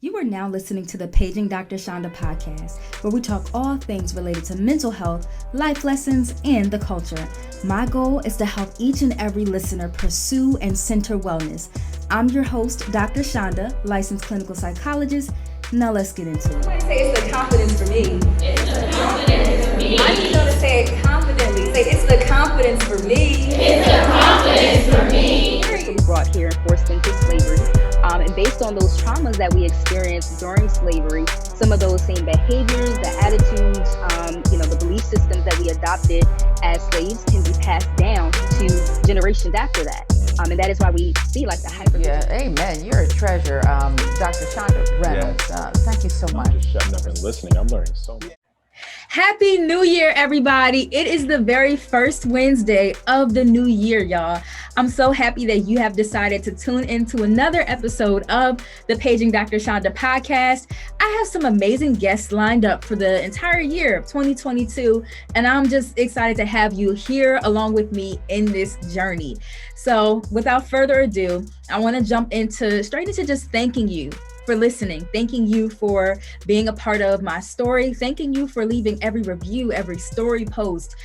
You are now listening to the Paging Dr. Chanda podcast, where we talk all things related to mental health, life lessons, and the culture. My goal is to help each and every listener pursue and center wellness. I'm your host, Dr. Chanda, licensed clinical psychologist. Now let's get into it. I say it's the confidence for me. It's the confidence for me. I just want to say it confidently. Say it's the confidence for me. It's the confidence for me. Brought here and forced into slavery. And based on those traumas that we experienced during slavery, some of those same behaviors, the attitudes, the belief systems that we adopted as slaves can be passed down to generations after that. And that is why we see like the hyper. Yeah, amen. You're a treasure, Dr. Chanda Reynolds. Thank you so much. I'm just shutting up and listening. I'm learning so much. Happy New Year, everybody. It is the very first Wednesday of the new year, y'all. I'm so happy that you have decided to tune into another episode of the Paging Dr. Chanda podcast. I have some amazing guests lined up for the entire year of 2022, and I'm just excited to have you here along with me in this journey. So without further ado, I want to jump straight into just thanking you for listening, thanking you for being a part of my story, thanking you for leaving every review, every story post,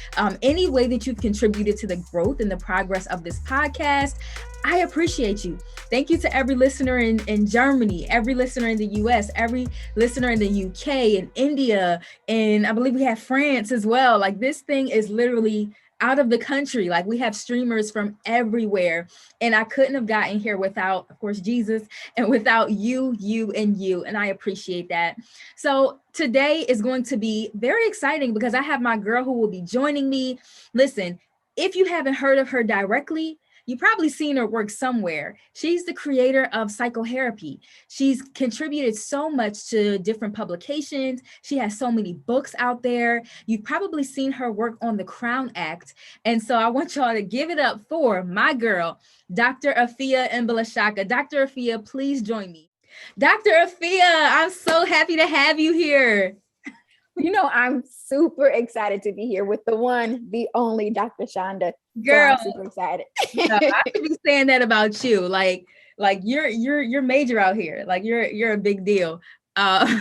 any way that you've contributed to the growth and the progress of this podcast. I appreciate you. Thank you to every listener in Germany, every listener in the US, every listener in the UK and India, and I believe we have France as well. Like, this thing is literally out of the country. Like, we have streamers from everywhere, and I couldn't have gotten here without, of course, Jesus, and without you, and I appreciate that. So today is going to be very exciting because I have my girl who will be joining me. Listen, if you haven't heard of her directly, you've probably seen her work somewhere. She's the creator of Psychohairapy. She's contributed so much to different publications. She has so many books out there. You've probably seen her work on the Crown Act. And so I want y'all to give it up for my girl, Dr. Afiya Mbalashaka. Dr. Afiya, please join me. Dr. Afiya, I'm so happy to have you here. You know, I'm super excited to be here with the one, the only Dr. Chanda. Girl, so I'm super excited. I should be saying that about you. Like you're major out here. Like you're a big deal. Right?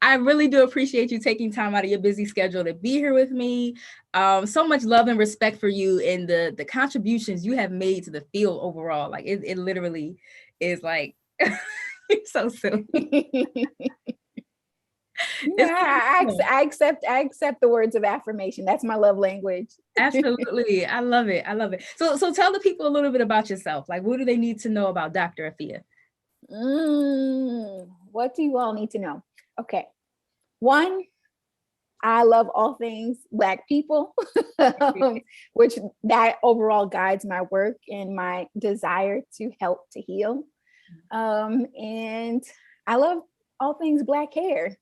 I really do appreciate you taking time out of your busy schedule to be here with me. So much love and respect for you and the contributions you have made to the field overall. Like it literally is like you're so silly. Yeah, I accept the words of affirmation. That's my love language. Absolutely. I love it. So tell the people a little bit about yourself. Like, what do they need to know about Dr. Afiya? What do you all need to know? Okay. One, I love all things Black people, which that overall guides my work and my desire to help to heal. And I love all things Black hair.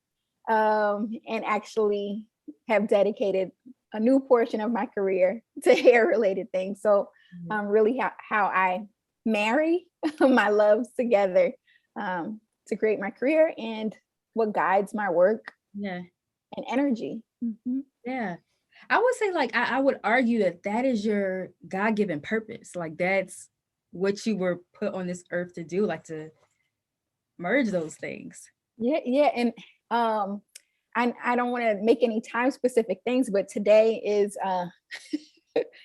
And actually have dedicated a new portion of my career to hair related things. So really how I marry my loves together to create my career and what guides my work and energy. Mm-hmm. Yeah. I would say, like, I would argue that is your God-given purpose. Like, that's what you were put on this earth to do, like to merge those things. Yeah. And I don't want to make any time specific things, but today is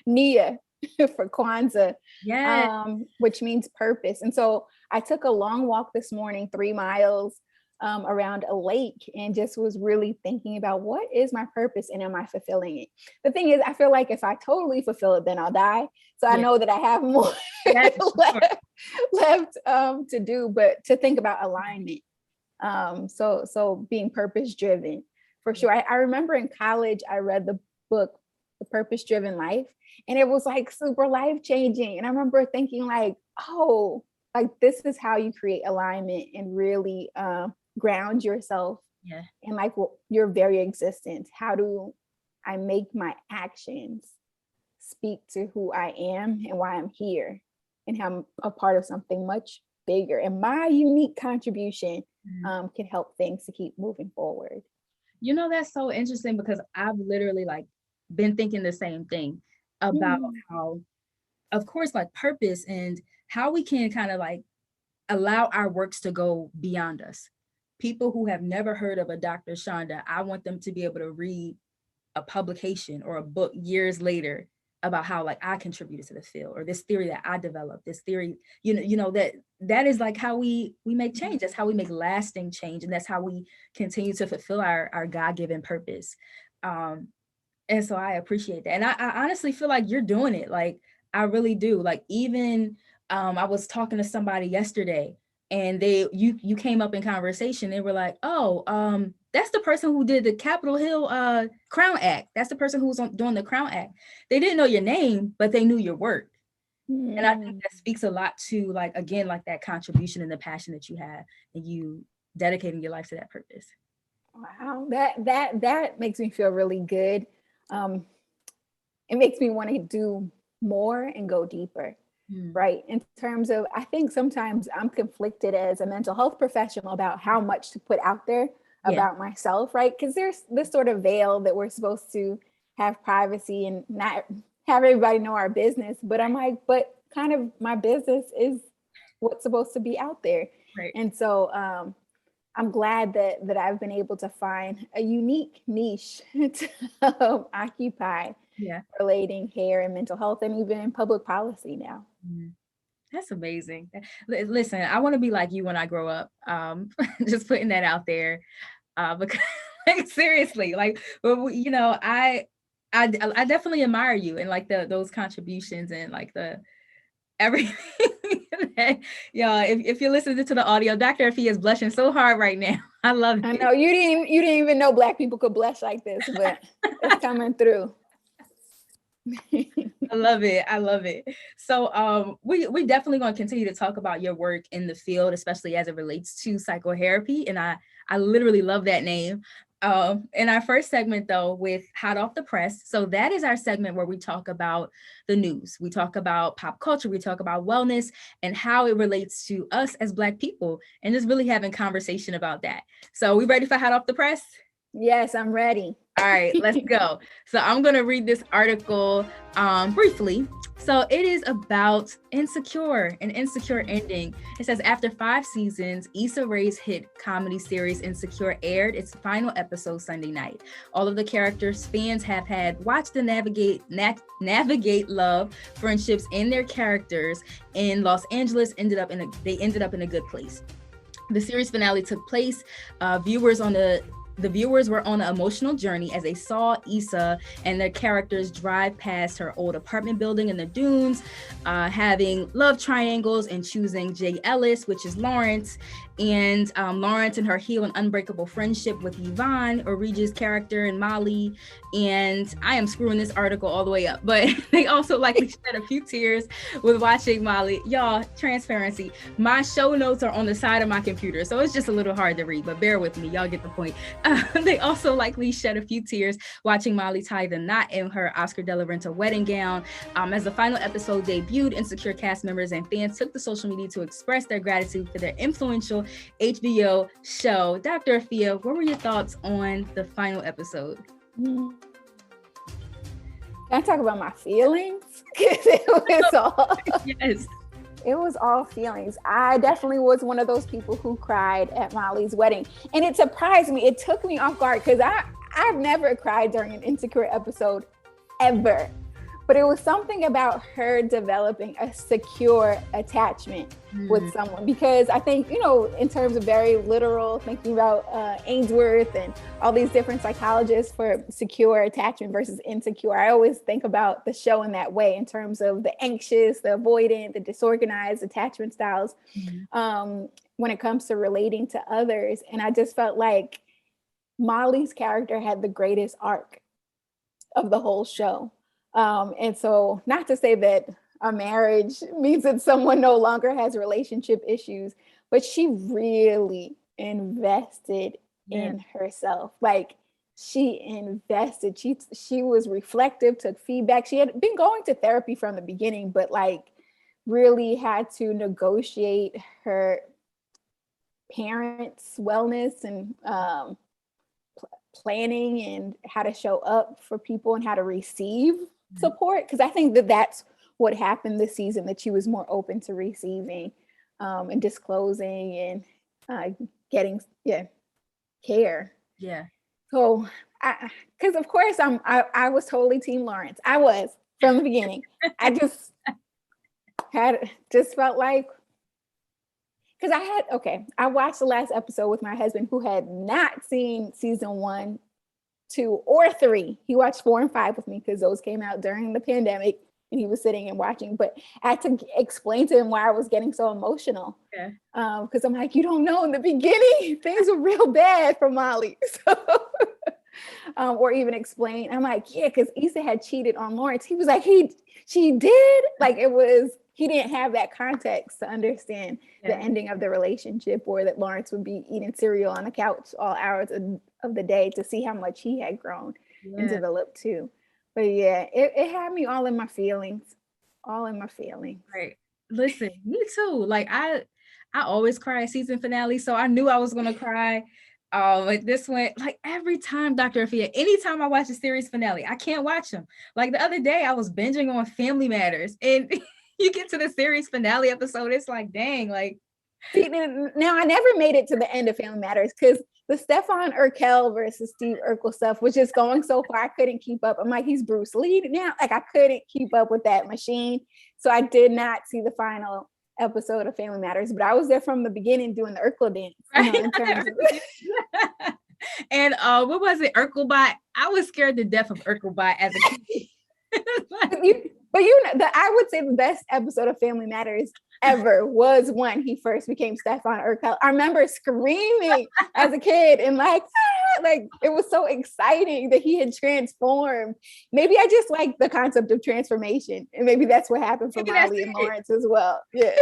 Nia for Kwanzaa, which means purpose. And so I took a long walk this morning, 3 miles around a lake, and just was really thinking about what is my purpose and am I fulfilling it? The thing is, I feel like if I totally fulfill it, then I'll die. So I know that I have more left to do, but to think about alignment. So being purpose driven for sure. I remember in college, I read the book, The Purpose Driven Life, and it was like super life changing. And I remember thinking like, oh, like this is how you create alignment and really ground yourself in like your very existence. How do I make my actions speak to who I am and why I'm here and how I'm a part of something much bigger, and my unique contribution can help things to keep moving forward. You know, that's so interesting because I've literally like been thinking the same thing about how, of course, like purpose and how we can kind of like allow our works to go beyond us. People who have never heard of a Dr. Chanda, I want them to be able to read a publication or a book years later about how like I contributed to the field, or this theory that I developed, this theory, that is like how we make change. That's how we make lasting change. And that's how we continue to fulfill our God-given purpose. And so I appreciate that. And I honestly feel like you're doing it. Like, I really do. Like, even I was talking to somebody yesterday, and you came up in conversation. They were like, oh, that's the person who did the Capitol Hill Crown Act. That's the person who was doing the Crown Act. They didn't know your name, but they knew your work. Mm. And I think that speaks a lot to, like, again, like that contribution and the passion that you have, and you dedicating your life to that purpose. Wow, that makes me feel really good. It makes me want to do more and go deeper. Right. In terms of, I think sometimes I'm conflicted as a mental health professional about how much to put out there about myself, right? Because there's this sort of veil that we're supposed to have privacy and not have everybody know our business. But I'm like, but kind of my business is what's supposed to be out there. Right. And so I'm glad that I've been able to find a unique niche to occupy, relating hair and mental health, and even in public policy now. That's amazing. Listen, I want to be like you when I grow up. Just putting that out there, because like, seriously, like, I definitely admire you, and like those contributions, and like the everything. If you're listening to the audio, Dr. Afiya is blushing so hard right now. I love it. I know you didn't even know Black people could blush like this, but it's coming through. I love it. So we definitely going to continue to talk about your work in the field, especially as it relates to psychotherapy. And I literally love that name. In our first segment, though, with Hot Off the Press. So that is our segment where we talk about the news. We talk about pop culture. We talk about wellness and how it relates to us as Black people, and just really having conversation about that. So we ready for Hot Off the Press? Yes, I'm ready. All right, let's go. So I'm going to read this article briefly. So it is about Insecure, an insecure ending. It says, after 5 seasons, Issa Rae's hit comedy series Insecure aired its final episode Sunday night. All of the characters fans have had watched them navigate love, friendships, and their characters in Los Angeles ended up in a good place. The series finale took place. The viewers were on an emotional journey as they saw Issa and their characters drive past her old apartment building in the dunes, having love triangles and choosing Jay Ellis, which is Lawrence, and Lawrence and her heal and unbreakable friendship with Yvonne, Origi's character, and Molly. And I am screwing this article all the way up, but they also likely shed a few tears with watching Molly. Y'all, transparency. My show notes are on the side of my computer, so it's just a little hard to read, but bear with me. Y'all get the point. They also likely shed a few tears watching Molly tie the knot in her Oscar de la Renta wedding gown. As the final episode debuted, Insecure cast members and fans took to social media to express their gratitude for their influential HBO show. Dr. Afiya, what were your thoughts on the final episode? Can I talk about my feelings? Because it was all yes. It was all feelings. I definitely was one of those people who cried at Molly's wedding. And it surprised me. It took me off guard because I've never cried during an Insecure episode ever. But it was something about her developing a secure attachment with someone. Because I think, in terms of very literal, thinking about Ainsworth and all these different psychologists for secure attachment versus insecure, I always think about the show in that way, in terms of the anxious, the avoidant, the disorganized attachment styles when it comes to relating to others. And I just felt like Molly's character had the greatest arc of the whole show. And so, not to say that a marriage means that someone no longer has relationship issues, but she really invested in herself. Like, she invested, she was reflective, took feedback. She had been going to therapy from the beginning, but like really had to negotiate her parents' wellness and planning and how to show up for people and how to receive support. Because I think that that's what happened this season, that she was more open to receiving and disclosing and getting care. Yeah. So, because of course I was totally Team Lawrence. I was from the beginning. I just felt like, because I watched the last episode with my husband, who had not seen season 1, 2, or 3. He watched 4 and 5 with me because those came out during the pandemic, and he was sitting and watching. But I had to explain to him why I was getting so emotional. Yeah. Because I'm like, you don't know, in the beginning things were real bad for Molly. So, or even explain. I'm like, yeah, because Issa had cheated on Lawrence. He was like, she did. Like, he didn't have that context to understand the ending of the relationship, or that Lawrence would be eating cereal on the couch all hours of the day to see how much he had grown and developed too. But yeah, it had me all in my feelings. Right. Listen, me too. Like I always cry at season finale, so I knew I was gonna cry. Like this one, like every time, Dr. Afiya, anytime I watch a series finale, I can't watch them. Like the other day, I was binging on Family Matters, and you get to the series finale episode, it's like, dang, like. See, now I never made it to the end of Family Matters, because the Stefan Urkel versus Steve Urkel stuff was just going so far, I couldn't keep up. I'm like, he's Bruce Lee now. Like, I couldn't keep up with that machine. So I did not see the final episode of Family Matters, but I was there from the beginning doing the Urkel dance. Right. In terms of and what was it? Urkelbot. I was scared to death of Urkelbot as a kid. But I would say the best episode of Family Matters ever was when he first became Stefan Urkel. I remember screaming as a kid and like it was so exciting that he had transformed. Maybe I just like the concept of transformation, and maybe that's what happened for Molly and Lawrence as well. Yeah.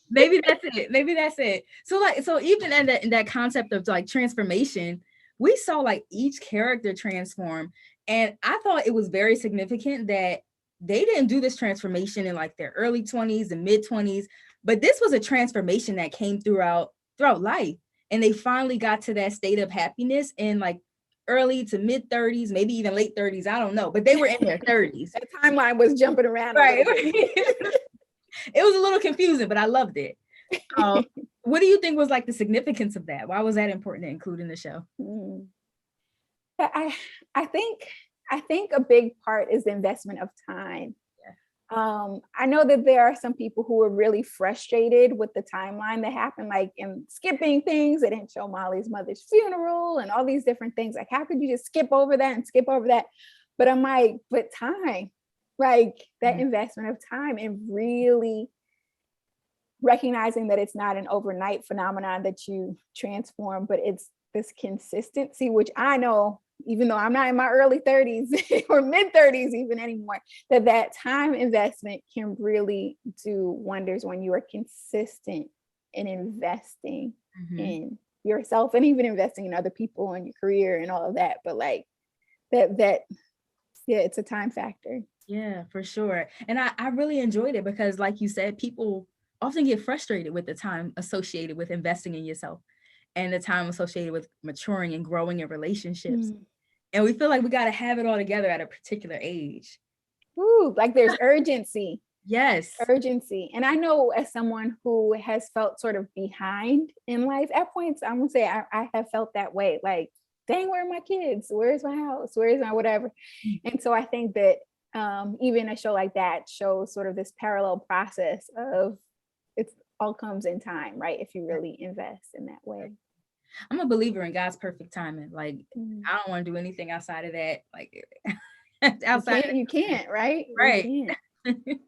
Maybe that's it. So even in that concept of like transformation, we saw like each character transform, and I thought it was very significant that they didn't do this transformation in like their early 20s and mid 20s, but this was a transformation that came throughout life. And they finally got to that state of happiness in like early to mid 30s, maybe even late 30s. I don't know, but they were in their 30s. That timeline was jumping around. Right. It was a little confusing, but I loved it. What do you think was like the significance of that? Why was that important to include in the show? I think a big part is the investment of time. I know that there are some people who were really frustrated with the timeline that happened, like in skipping things. They didn't show Molly's mother's funeral and all these different things. Like, how could you just skip over that? But I'm like, but time, like that investment of time, and really recognizing that it's not an overnight phenomenon that you transform, but it's this consistency, which I know, even though I'm not in my early 30s or mid 30s even anymore, that time investment can really do wonders when you are consistent in investing in yourself, and even investing in other people and your career and all of that. But like that, it's a time factor. Yeah, for sure. And I really enjoyed it because, like you said, people often get frustrated with the time associated with investing in yourself and the time associated with maturing and growing in relationships. And we feel like we got to have it all together at a particular age. Ooh, like there's urgency. Yes. Urgency. And I know, as someone who has felt sort of behind in life at points, I'm gonna say I have felt that way. Like, dang, where are my kids? Where's my house? Where's my whatever? And so I think that even a show like that shows sort of this parallel process of it all comes in time, right? If you really invest in that way. I'm a believer in God's perfect timing. Like, I don't want to do anything outside of that. Like, outside you can't, right? Right. You can't.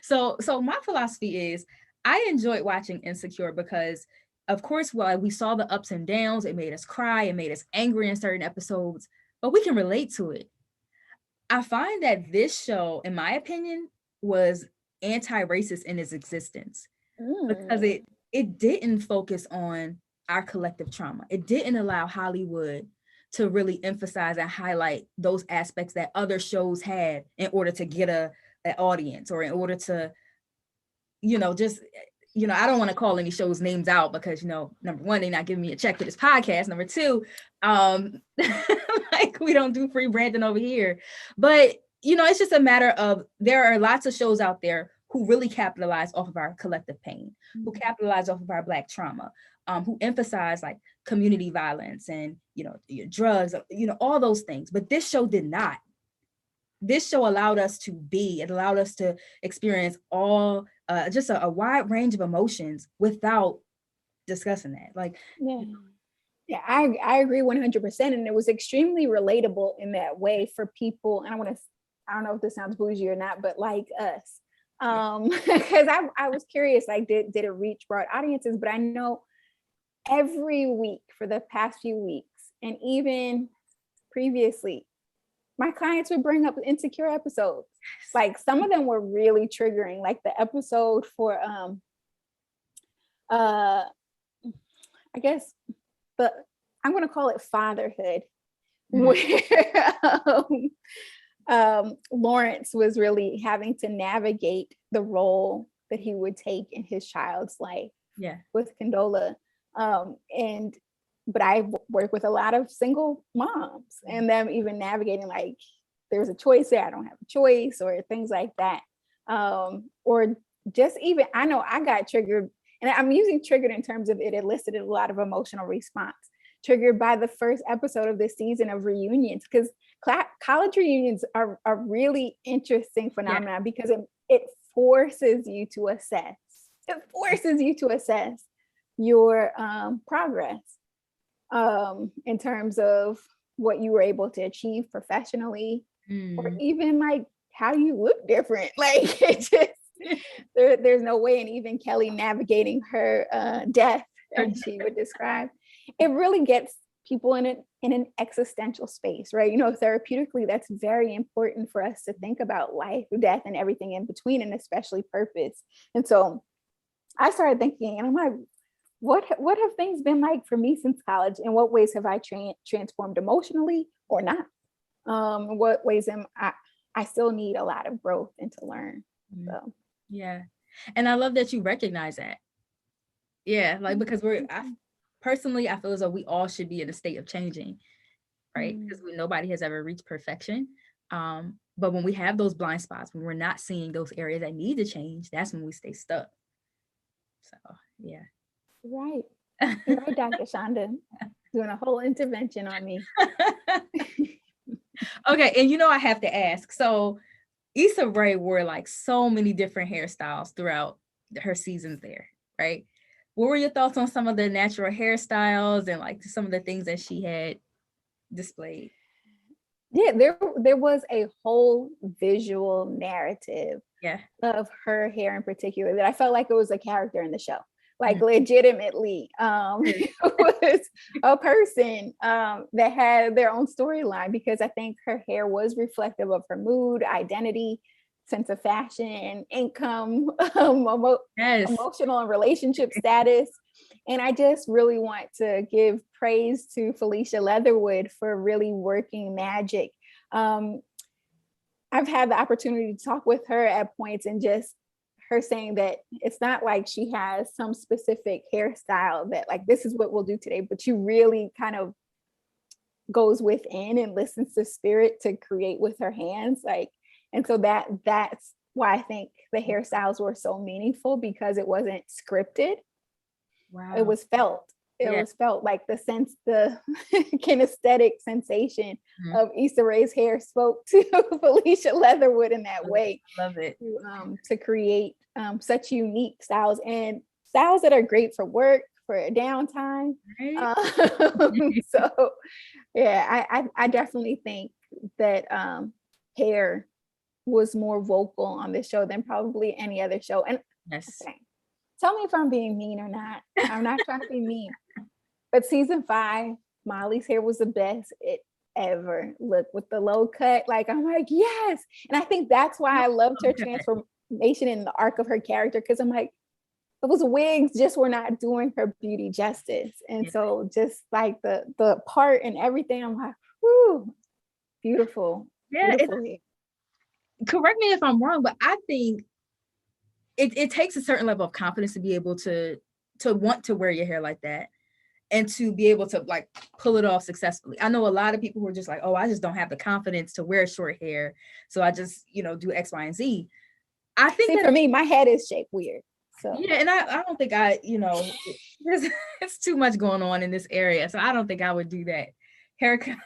So my philosophy is, I enjoyed watching Insecure because, of course, while we saw the ups and downs, it made us cry, it made us angry in certain episodes, but we can relate to it. I find that this show, in my opinion, was anti-racist in its existence because it didn't focus on our collective trauma. It didn't allow Hollywood to really emphasize and highlight those aspects that other shows had in order to get an audience, or in order to, I don't want to call any shows names out because, number one, they're not giving me a check for this podcast. Number two, like, we don't do free branding over here. But, it's just a matter of, there are lots of shows out there who really capitalize off of our collective pain, who capitalize off of our Black trauma, who emphasize like community violence and, drugs, all those things. But this show did not. This show allowed us to be, it allowed us to experience all, just a wide range of emotions without discussing that. Like, yeah, I agree 100%. And it was extremely relatable in that way for people. And I don't know if this sounds bougie or not, but like us. Because I was curious, like, did it reach broad audiences? But I know every week for the past few weeks, and even previously, my clients would bring up insecure episodes. Like, some of them were really triggering, like the episode for I guess I'm going to call it fatherhood, where Lawrence was really having to navigate the role that he would take in his child's life with Condola. But I work with a lot of single moms, and them even navigating, like, there's a choice there, I don't have a choice, or things like that. Or just even, I know I got triggered, and I'm using triggered in terms of it elicited a lot of emotional response, triggered by the first episode of this season of reunions, because college reunions are a really interesting phenomenon because it forces you to assess. It forces you to assess your progress in terms of what you were able to achieve professionally, or even like how you look different. Like, it just, there's no way. And even Kelly navigating her death, as she would describe, it really gets people in an existential space, right? Therapeutically, that's very important for us to think about life, death, and everything in between, and especially purpose. And so I started thinking, and I'm like, what have things been like for me since college? In what ways have I transformed emotionally or not? In what ways am I still need a lot of growth and to learn. So yeah. And I love that you recognize that. Yeah, like, because personally, I feel as though we all should be in a state of changing, right? Because nobody has ever reached perfection. But when we have those blind spots, when we're not seeing those areas that need to change, that's when we stay stuck. So, yeah. Right. You're right, Dr. Chanda, doing a whole intervention on me. Okay, and I have to ask, so Issa Rae wore like so many different hairstyles throughout her seasons there, right? What were your thoughts on some of the natural hairstyles and like some of the things that she had displayed? Yeah, there was a whole visual narrative of her hair in particular that I felt like it was a character in the show. Like, legitimately, it was a person that had their own storyline, because I think her hair was reflective of her mood, identity, sense of fashion, income, emotional and relationship status. And I just really want to give praise to Felicia Leatherwood for really working magic. I've had the opportunity to talk with her at points, and just her saying that it's not like she has some specific hairstyle that like, this is what we'll do today, but she really kind of goes within and listens to spirit to create with her hands. Like, and so that's why I think the hairstyles were so meaningful, because it wasn't scripted. Wow. It was felt. It was felt like the kinesthetic sensation of Issa Rae's hair spoke to Felicia Leatherwood in that way. Love it. To create such unique styles, and styles that are great for work, for a downtime. Right. So yeah, I definitely think that hair was more vocal on this show than probably any other show. And okay, tell me if I'm being mean or not. I'm not trying to be mean. But season 5, Molly's hair was the best it ever looked, with the low cut. Like, I'm like, yes. And I think that's why I loved her transformation in the arc of her character, because I'm like, those wigs just were not doing her beauty justice. And so just like the part and everything, I'm like, whoo, beautiful. Yeah. Correct me if I'm wrong, but I think it takes a certain level of confidence to be able to want to wear your hair like that, and to be able to like pull it off successfully. I know a lot of people who are just like, oh, I just don't have the confidence to wear short hair, so I just, do X, Y, and Z. I think See, for me, my head is shaped weird. So yeah, and I don't think there's too much going on in this area. So I don't think I would do that haircut.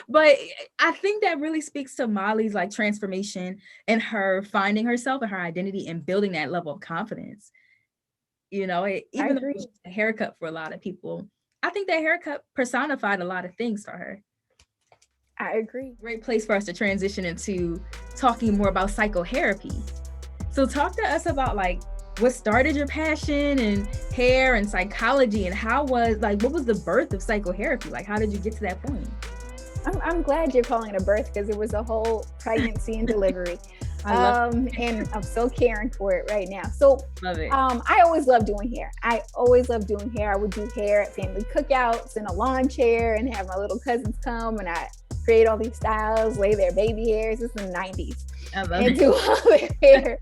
But I think that really speaks to Molly's like transformation and her finding herself and her identity and building that level of confidence. Even though it's a haircut for a lot of people, I think that haircut personified a lot of things for her. I agree. Great place for us to transition into talking more about psychotherapy. So talk to us about like what started your passion in hair and psychology, and what was the birth of psychotherapy? Like, how did you get to that point? I'm glad you're calling it a birth, because it was a whole pregnancy and delivery. And I'm still caring for it right now. So love it. I always loved doing hair. I would do hair at family cookouts in a lawn chair and have my little cousins come, and I create all these styles, lay their baby hairs. This is the 90s. And do all their hair.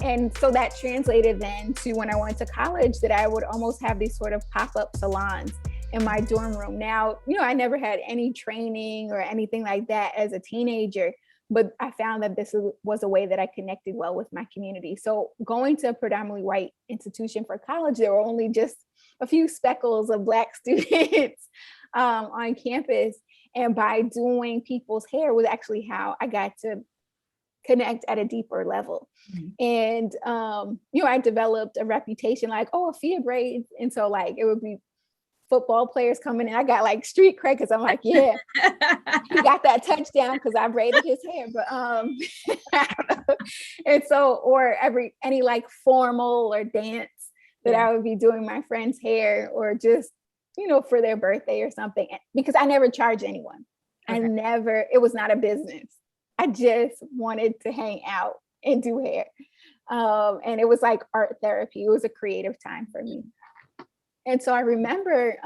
And so that translated then to when I went to college, that I would almost have these sort of pop-up salons in my dorm room. Now, I never had any training or anything like that as a teenager, but I found that this was a way that I connected well with my community. So going to a predominantly white institution for college, there were only just a few speckles of Black students on campus. And by doing people's hair was actually how I got to connect at a deeper level. And, I developed a reputation like, Afiya braids. And so like, it would be football players coming in. I got like street cred, because I'm like, yeah, he got that touchdown because I braided his hair. But and so, or any like formal or dance that I would be doing my friend's hair, or just, for their birthday or something, because I never charged anyone. Okay. It was not a business. I just wanted to hang out and do hair. And it was like art therapy. It was a creative time for me. And so I remember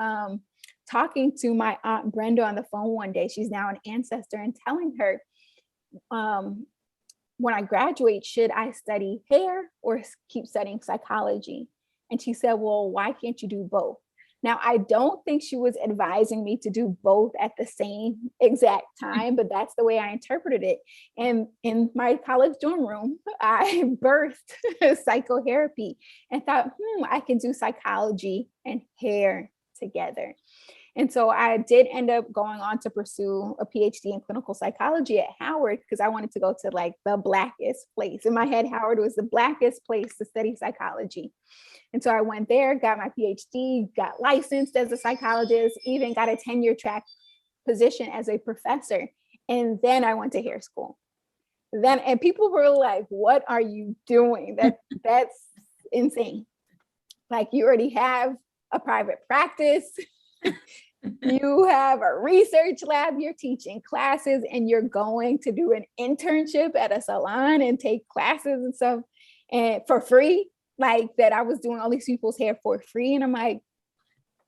talking to my Aunt Brenda on the phone one day. She's now an ancestor, and telling her, when I graduate, should I study hair or keep studying psychology? And she said, well, why can't you do both? Now, I don't think she was advising me to do both at the same exact time, but that's the way I interpreted it. And in my college dorm room, I birthed psychotherapy and thought, I can do psychology and hair together. And so I did end up going on to pursue a PhD in clinical psychology at Howard, because I wanted to go to like the Blackest place. In my head, Howard was the Blackest place to study psychology. And so I went there, got my PhD, got licensed as a psychologist, even got a tenure track position as a professor. And then I went to hair school. And people were like, what are you doing? That's insane. Like, you already have a private practice. You have a research lab, you're teaching classes, and you're going to do an internship at a salon and take classes and stuff, and for free. Like, that I was doing all these people's hair for free. And I'm like,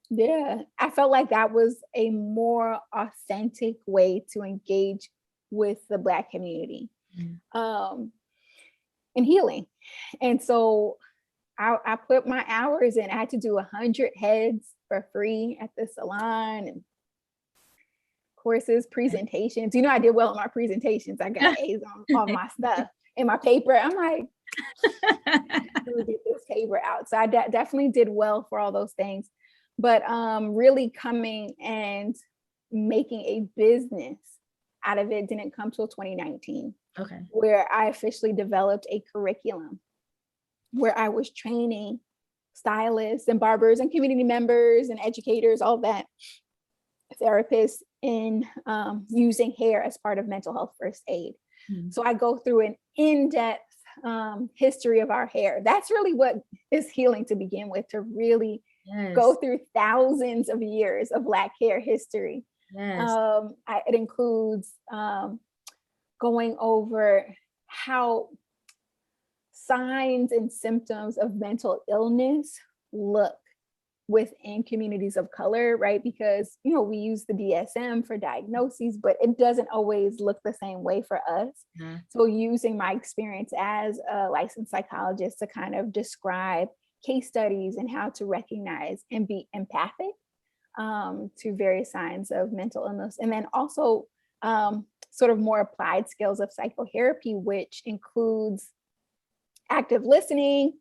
yeah, I felt like that was a more authentic way to engage with the Black community and healing. And so I put my hours in. I had to do 100 heads for free at the salon, and courses, presentations. I did well in my presentations. I got A's on my stuff in my paper. I'm like, let me get this paper out. So I definitely did well for all those things. But really coming and making a business out of it didn't come till 2019. Okay. Where I officially developed a curriculum where I was training stylists and barbers and community members and educators, all that, therapists, in using hair as part of mental health first aid. So I go through an in-depth history of our hair. That's really what is healing to begin with, to really go through thousands of years of Black hair history. It includes going over how signs and symptoms of mental illness look within communities of color, right? Because, we use the DSM for diagnoses, but it doesn't always look the same way for us. So using my experience as a licensed psychologist to kind of describe case studies and how to recognize and be empathic to various signs of mental illness. And then also sort of more applied skills of psychotherapy, which includes active listening,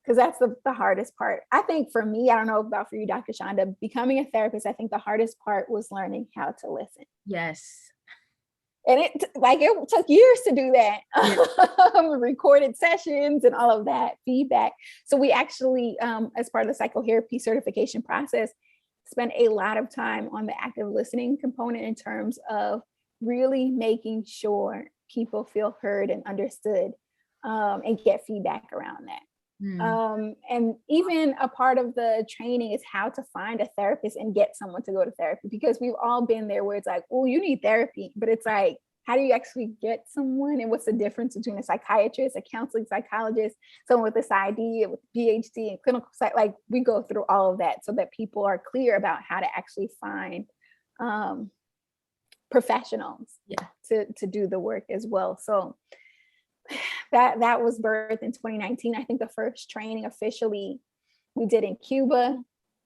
because that's the hardest part. I think for me, I don't know about for you, Dr. Chanda, becoming a therapist, I think the hardest part was learning how to listen. Yes. And it took years to do that. Recorded sessions and all of that feedback. So we actually, as part of the psychotherapy certification process, spent a lot of time on the active listening component in terms of really making sure people feel heard and understood, and get feedback around that. And even a part of the training is how to find a therapist and get someone to go to therapy, because we've all been there where it's like, oh, you need therapy, but it's like, how do you actually get someone? And what's the difference between a psychiatrist, a counseling psychologist, someone with this idea, with PhD and clinical psych? Like, we go through all of that so that people are clear about how to actually find professionals to do the work as well. So that was birthed in 2019. I think the first training officially we did in Cuba,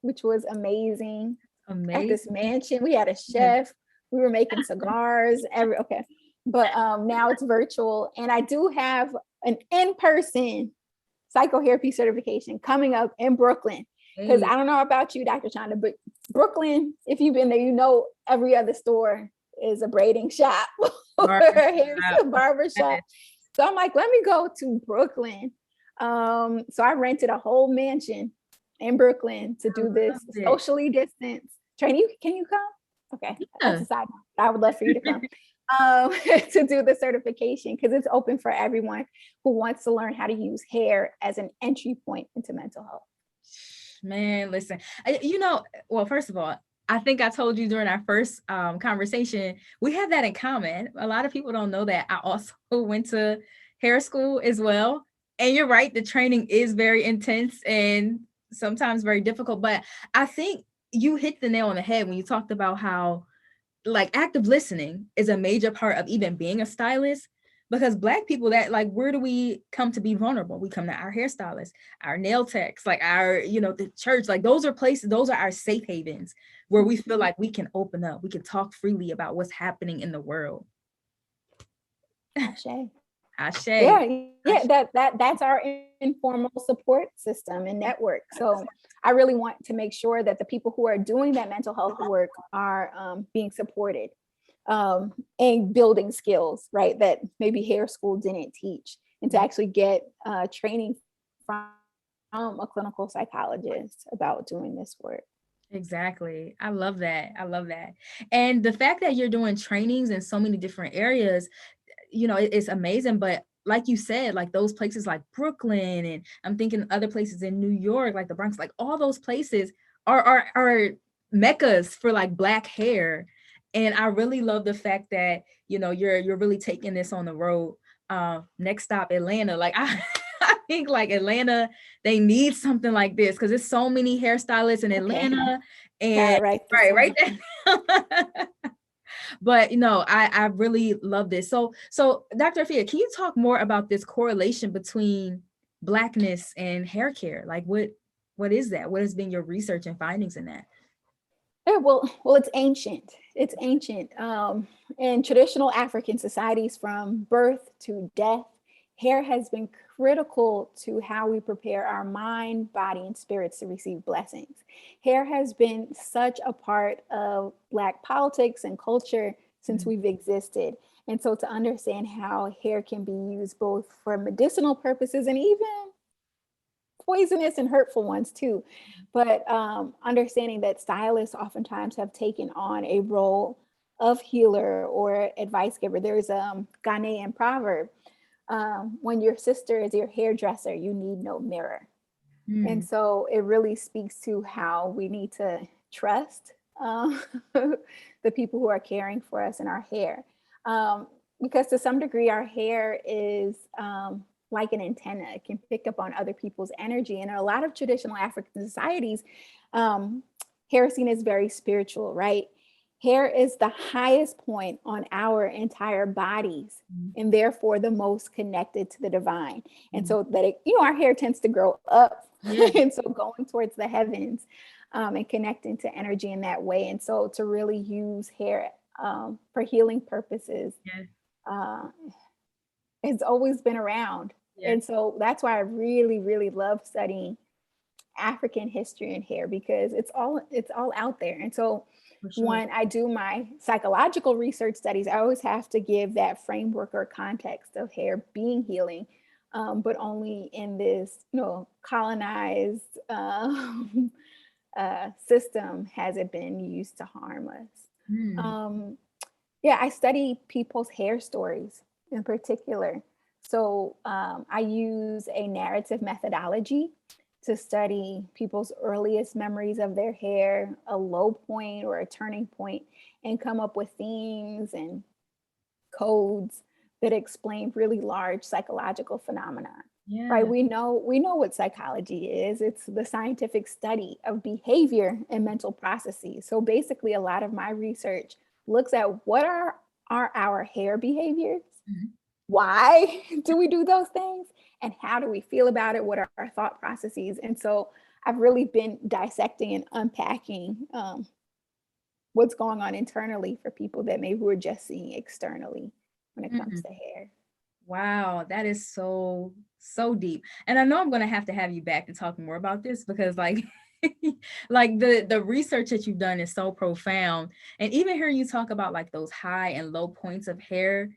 which was amazing. At this mansion, we had a chef. We were making cigars. But now it's virtual, and I do have an in-person psychotherapy certification coming up in Brooklyn. Because I don't know about you, Dr. Chanda, but Brooklyn, if you've been there, you know every other store is a braiding shop or a barber shop. So I'm like, let me go to Brooklyn. So I rented a whole mansion in Brooklyn to do this socially distanced training. Can you come? Okay, that's a side note. I would love for you to come to do the certification, because it's open for everyone who wants to learn how to use hair as an entry point into mental health. Man, listen, well, first of all, I think I told you during our first conversation, we have that in common. A lot of people don't know that I also went to hair school as well. And you're right, the training is very intense and sometimes very difficult. But I think you hit the nail on the head when you talked about how like active listening is a major part of even being a stylist. Because Black people, that like, where do we come to be vulnerable? We come to our hairstylists, our nail techs, like our, the church, like those are places, those are our safe havens where we feel like we can open up, we can talk freely about what's happening in the world. Ashe. Ashe. Yeah, that's our informal support system and network. So I really want to make sure that the people who are doing that mental health work are being supported. And building skills, right, that maybe hair school didn't teach, and to actually get training from a clinical psychologist about doing this work. Exactly. I love that. And the fact that you're doing trainings in so many different areas, it's amazing. But like you said, like those places like Brooklyn, and I'm thinking other places in New York, like the Bronx, like all those places are meccas for like Black hair. And I really love the fact that, you're really taking this on the road. Next stop, Atlanta. Like I think like Atlanta, they need something like this because there's so many hairstylists in Atlanta. And right there. But I really love this. So Dr. Afiya, can you talk more about this correlation between Blackness and hair care? Like what is that? What has been your research and findings in that? Yeah, well, it's ancient. It's ancient. In traditional African societies, from birth to death, hair has been critical to how we prepare our mind, body, and spirits to receive blessings. Hair has been such a part of Black politics and culture since we've existed. And so to understand how hair can be used both for medicinal purposes and even poisonous and hurtful ones too. But understanding that stylists oftentimes have taken on a role of healer or advice giver. There's a Ghanaian proverb, when your sister is your hairdresser, you need no mirror. And so it really speaks to how we need to trust the people who are caring for us in our hair. Because to some degree, our hair is like an antenna. It can pick up on other people's energy. And in a lot of traditional African societies, hair is seen as very spiritual, right? Hair is the highest point on our entire bodies, and therefore the most connected to the divine. And so that our hair tends to grow up, and so going towards the heavens, and connecting to energy in that way. And so to really use hair for healing purposes. It's always been around. And so that's why I really, really love studying African history and hair, because it's all out there. And so when I do my psychological research studies, I always have to give that framework or context of hair being healing, but only in this, colonized system has it been used to harm us. I study people's hair stories in particular. So I use a narrative methodology to study people's earliest memories of their hair, a low point or a turning point, and come up with themes and codes that explain really large psychological phenomena. Right? We know what psychology is. It's the scientific study of behavior and mental processes. So basically, a lot of my research looks at what are our hair behaviors, why do we do those things, and how do we feel about it? What are our thought processes? And so I've really been dissecting and unpacking what's going on internally for people that maybe we're just seeing externally when it comes to hair. Wow, that is so deep. And I know I'm going to have you back to talk more about this, because like the research that you've done is so profound. And even hearing you talk about like those high and low points of hair,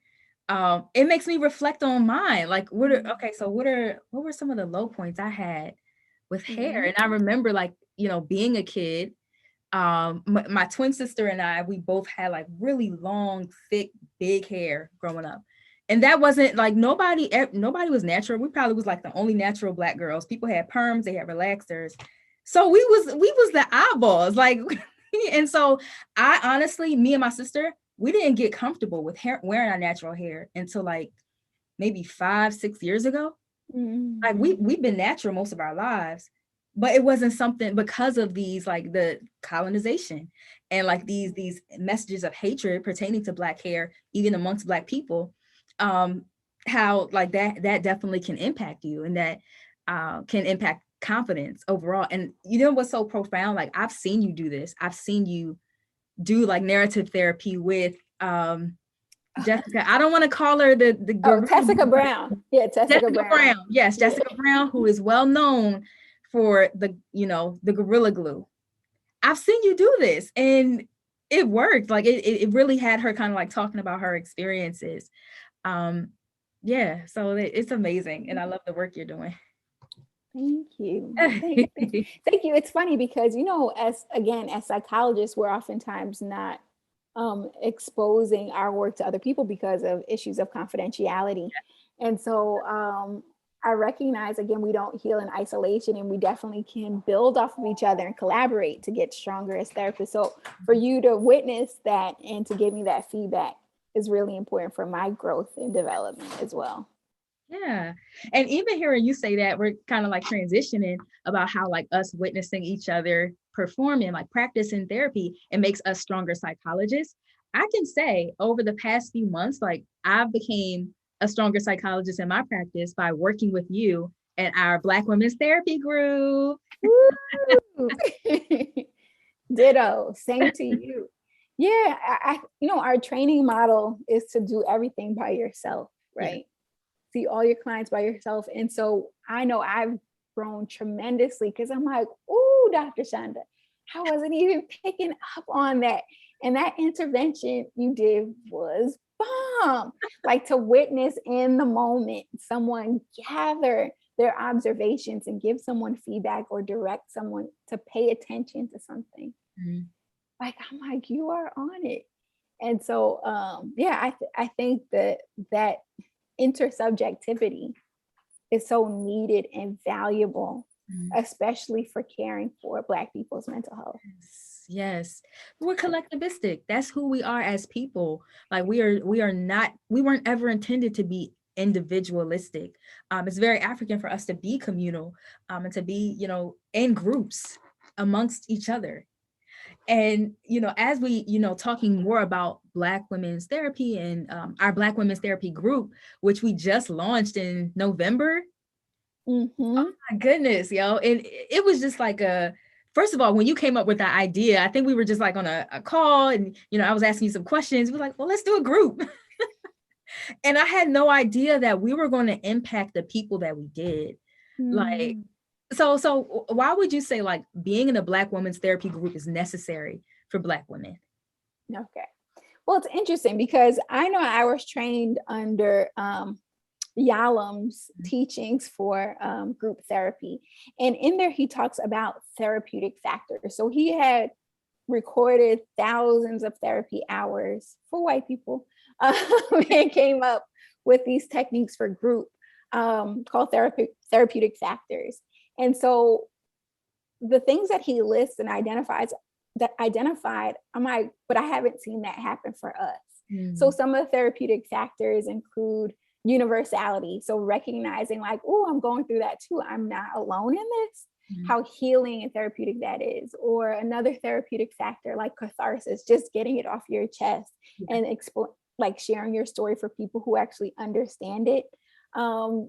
it makes me reflect on mine. Like, what were some of the low points I had with hair? And I remember, like, being a kid, my twin sister and I, we both had like really long, thick, big hair growing up. And that wasn't like, nobody was natural. We probably was like the only natural Black girls. People had perms, they had relaxers. So we was the eyeballs, like, and so I honestly, me and my sister, we didn't get comfortable with wearing our natural hair until like maybe 5-6 years ago. Like we've been natural most of our lives, but it wasn't something, because of these, like the colonization and like these messages of hatred pertaining to Black hair, even amongst Black people, how like that definitely can impact you, and that can impact confidence overall. And what's so profound, like I've seen you do this. I've seen you do like narrative therapy with Jessica. I don't want to call her the girl. Jessica Brown. Yeah, Jessica Brown. Yes, Jessica Brown, who is well known for the Gorilla Glue. I've seen you do this, and it worked. Like it really had her kind of like talking about her experiences. So it's amazing, and I love the work you're doing. Thank you. Thank you. It's funny because, as psychologists, we're oftentimes not exposing our work to other people because of issues of confidentiality. And so I recognize, again, we don't heal in isolation, and we definitely can build off of each other and collaborate to get stronger as therapists. So for you to witness that and to give me that feedback is really important for my growth and development as well. Yeah. And even hearing you say that, we're kind of like transitioning about how like us witnessing each other perform and like practice in therapy, it makes us stronger psychologists. I can say over the past few months, like I've became a stronger psychologist in my practice by working with you and our Black Women's Therapy group. Ditto. Same to you. Yeah. Our training model is to do everything by yourself, right? Yeah. See all your clients by yourself. And so I know I've grown tremendously because I'm like, ooh, Dr. Chanda, I wasn't even picking up on that. And that intervention you did was bomb. Like to witness in the moment, someone gather their observations and give someone feedback or direct someone to pay attention to something. Like, I'm like, you are on it. And so, I think that intersubjectivity is so needed and valuable, especially for caring for Black people's mental health. Yes. We're collectivistic. That's who we are as people. Like we weren't ever intended to be individualistic. It's very African for us to be communal, and to be, in groups amongst each other. And, as we, talking more about Black Women's Therapy and our Black Women's Therapy group, which we just launched in November. Oh my goodness, yo. And it was just like first of all, when you came up with the idea, I think we were just like on a call and, I was asking you some questions. We're like, well, let's do a group. And I had no idea that we were going to impact the people that we did. Like, so why would you say like being in a Black women's therapy group is necessary for Black women? Okay. Well, it's interesting because I know I was trained under Yalam's teachings for group therapy. And in there, he talks about therapeutic factors. So he had recorded thousands of therapy hours for white people and came up with these techniques for group called therapeutic factors. And so the things that he lists and identified, I'm like, but I haven't seen that happen for us. So some of the therapeutic factors include universality. So recognizing like, oh, I'm going through that too. I'm not alone in this. How healing and therapeutic that is. Or another therapeutic factor like catharsis, just getting it off your chest and like sharing your story for people who actually understand it.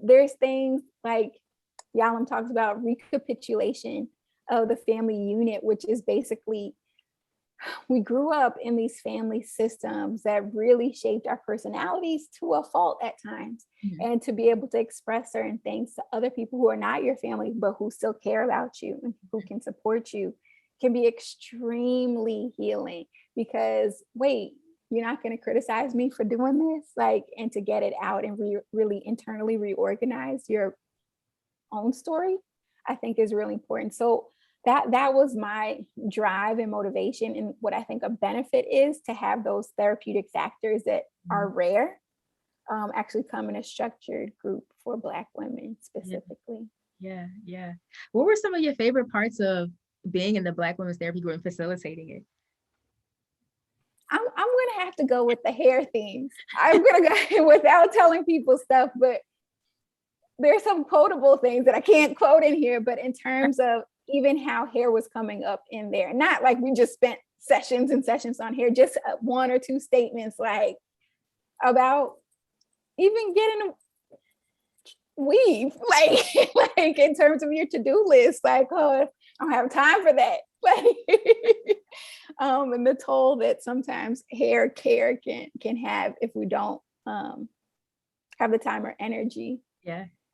There's things like Yalam talks about recapitulation of the family unit, which is basically we grew up in these family systems that really shaped our personalities to a fault at times. And to be able to express certain things to other people who are not your family, but who still care about you and who can support you can be extremely healing because wait, you're not going to criticize me for doing this, like, and to get it out and really internally reorganize your own story, I think is really important. So that was my drive and motivation. And what I think a benefit is to have those therapeutic factors that are rare actually come in a structured group for Black women specifically. Yeah. What were some of your favorite parts of being in the Black women's therapy group and facilitating it? I'm gonna have to go with the hair things. I'm gonna go without telling people stuff, but there's some quotable things that I can't quote in here, but in terms of even how hair was coming up in there, not like we just spent sessions and sessions on hair, just one or two statements like about even getting a weave, like in terms of your to-do list, like, oh, I don't have time for that. And the toll that sometimes hair care can have if we don't have the time or energy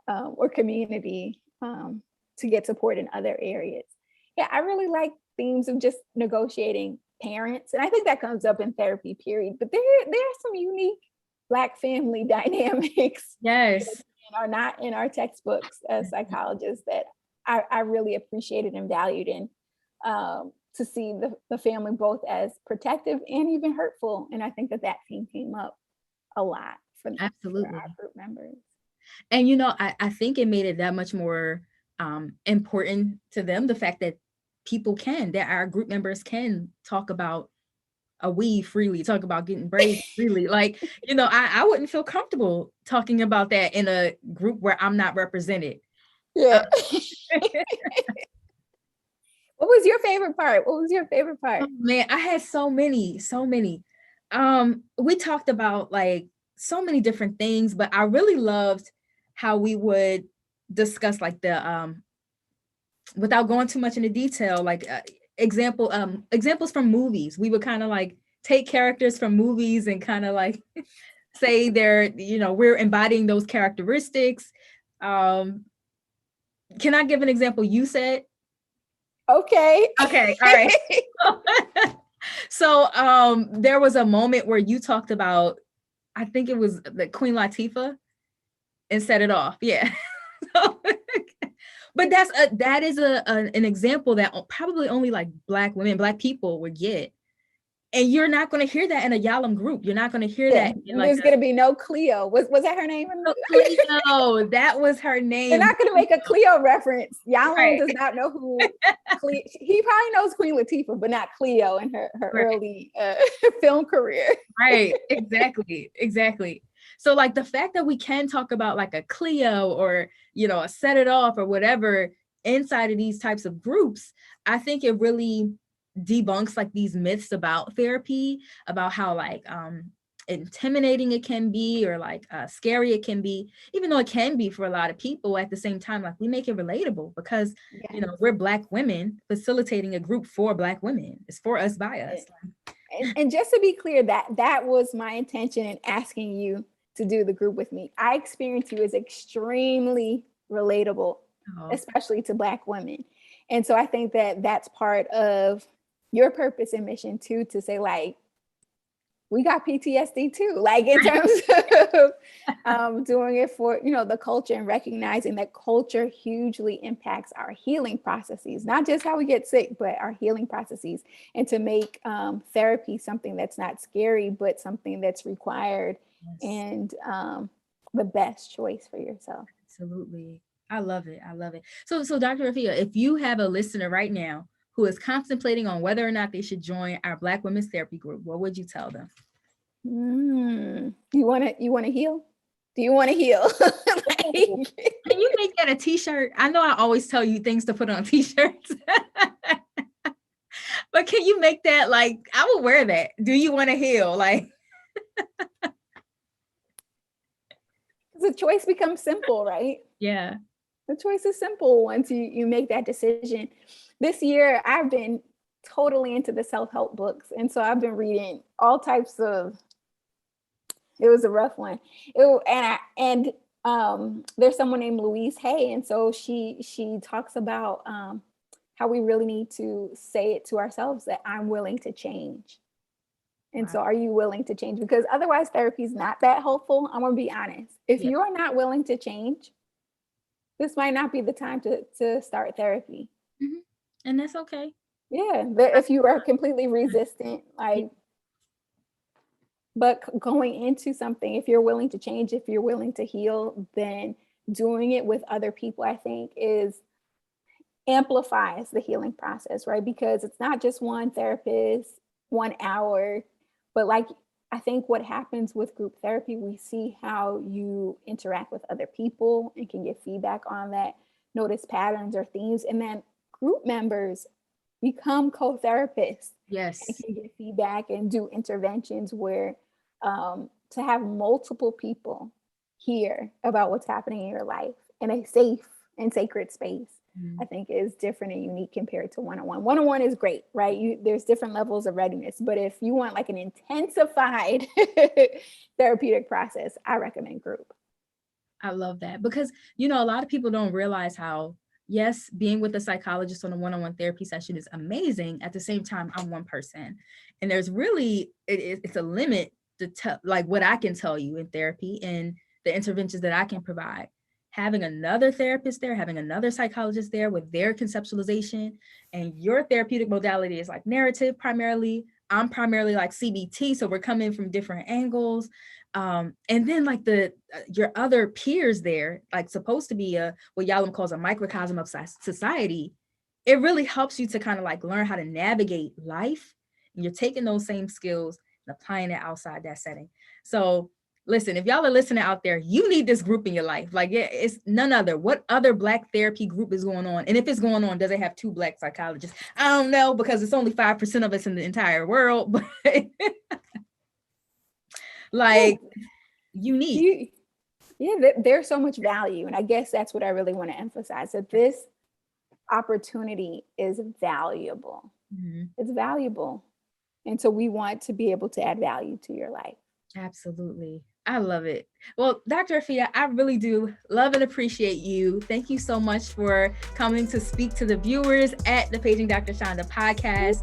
or community to get support in other areas. Yeah, I really like themes of just negotiating parents. And I think that comes up in therapy, period. But there are some unique Black family dynamics that are not in our textbooks as psychologists that I really appreciated and valued, and to see the family both as protective and even hurtful. And I think that theme came up a lot for our group members. And, I think it made it that much more important to them, the fact that that our group members can talk about a weave freely, talk about getting braids freely. Like, I wouldn't feel comfortable talking about that in a group where I'm not represented. Yeah. What was your favorite part? Oh, man, I had so many. We talked about like so many different things, but I really loved how we would discuss like the without going too much into detail, like examples from movies. We would kind of like take characters from movies and kind of like say they're, we're embodying those characteristics. Can I give an example you said? Okay, all right. So there was a moment where you talked about, I think it was the Queen Latifah, and set it off. Yeah. But that is an example that probably only like Black women, Black people would get. And you're not going to hear that in a Yalam group. You're not going to hear that. There's going to be no Cleo. Was that her name? Cleo, that was her name. They're not going to make a Cleo reference. Yalam does not know who Cleo. He probably knows Queen Latifah, but not Cleo in her early film career. Right. Exactly. So like the fact that we can talk about like a Cleo or, a set it off or whatever inside of these types of groups, I think it really debunks like these myths about therapy, about how like intimidating it can be, or like scary it can be, even though it can be for a lot of people, at the same time, like we make it relatable because, you know, we're Black women facilitating a group for Black women. It's for us, by us. And just to be clear, that was my intention in asking you to do the group with me. I experienced you as extremely relatable, especially to Black women. And so I think that that's part of your purpose and mission too, to say like, we got PTSD too, like in terms of doing it for, you know, the culture, and recognizing that culture hugely impacts our healing processes, not just how we get sick, but our healing processes, and to make therapy something that's not scary, but something that's required and the best choice for yourself. Absolutely. I love it. I love it. So Dr. Afiya, if you have a listener right now who is contemplating on whether or not they should join our Black Women's Therapy group, what would you tell them? You want to heal? Do you want to heal? Can you make that a t-shirt? I know I always tell you things to put on t-shirts, but can you make that, like, I would wear that. Do you want to heal? Like, the choice becomes simple, right? Yeah. The choice is simple once you make that decision. This year, I've been totally into the self-help books. And so I've been reading all types of, it was a rough one. There's someone named Louise Hay. And so she talks about how we really need to say it to ourselves that I'm willing to change. And so are you willing to change? Because otherwise therapy is not that helpful. I'm gonna be honest. If you are not willing to change, this might not be the time to start therapy. Mm-hmm. And that's okay. Yeah, if you are completely resistant, like, but going into something, if you're willing to change, if you're willing to heal, then doing it with other people, I think, amplifies the healing process, right? Because it's not just one therapist, 1 hour, but like, I think what happens with group therapy, we see how you interact with other people and can get feedback on that, notice patterns or themes, and then group members become co-therapists. Yes. And can get feedback and do interventions where to have multiple people hear about what's happening in your life in a safe and sacred space, I think is different and unique compared to one-on-one. One-on-one is great, right? There's different levels of readiness, but if you want like an intensified therapeutic process, I recommend group. I love that because, you know, a lot of people don't realize how, yes, being with a psychologist on a one-on-one therapy session is amazing. At the same time, I'm one person, and there's really, it's a limit to like what I can tell you in therapy and the interventions that I can provide. Having another therapist there, having another psychologist there with their conceptualization, and your therapeutic modality is like narrative primarily. I'm primarily like CBT, so we're coming from different angles. And then like your other peers there, like supposed to be what Yalom calls a microcosm of society. It really helps you to kind of like learn how to navigate life. And you're taking those same skills and applying it outside that setting. So listen, if y'all are listening out there, you need this group in your life. Like, yeah, it's none other. What other Black therapy group is going on? And if it's going on, does it have 2 Black psychologists? I don't know, because it's only 5% of us in the entire world. But like, unique. There's so much value. And I guess that's what I really want to emphasize, that this opportunity is valuable. Mm-hmm. It's valuable. And so we want to be able to add value to your life. Absolutely. I love it. Well, Dr. Afiya, I really do love and appreciate you. Thank you so much for coming to speak to the viewers at the Paging Dr. Chanda podcast.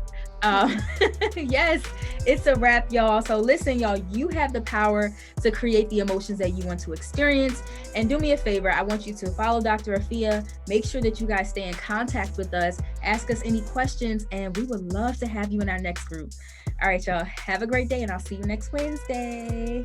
Yes, it's a wrap, y'all. So listen, y'all, you have the power to create the emotions that you want to experience. And do me a favor, I want you to follow Dr. Afiya. Make sure that you guys stay in contact with us. Ask us any questions, and we would love to have you in our next group. All right, y'all, have a great day, and I'll see you next Wednesday.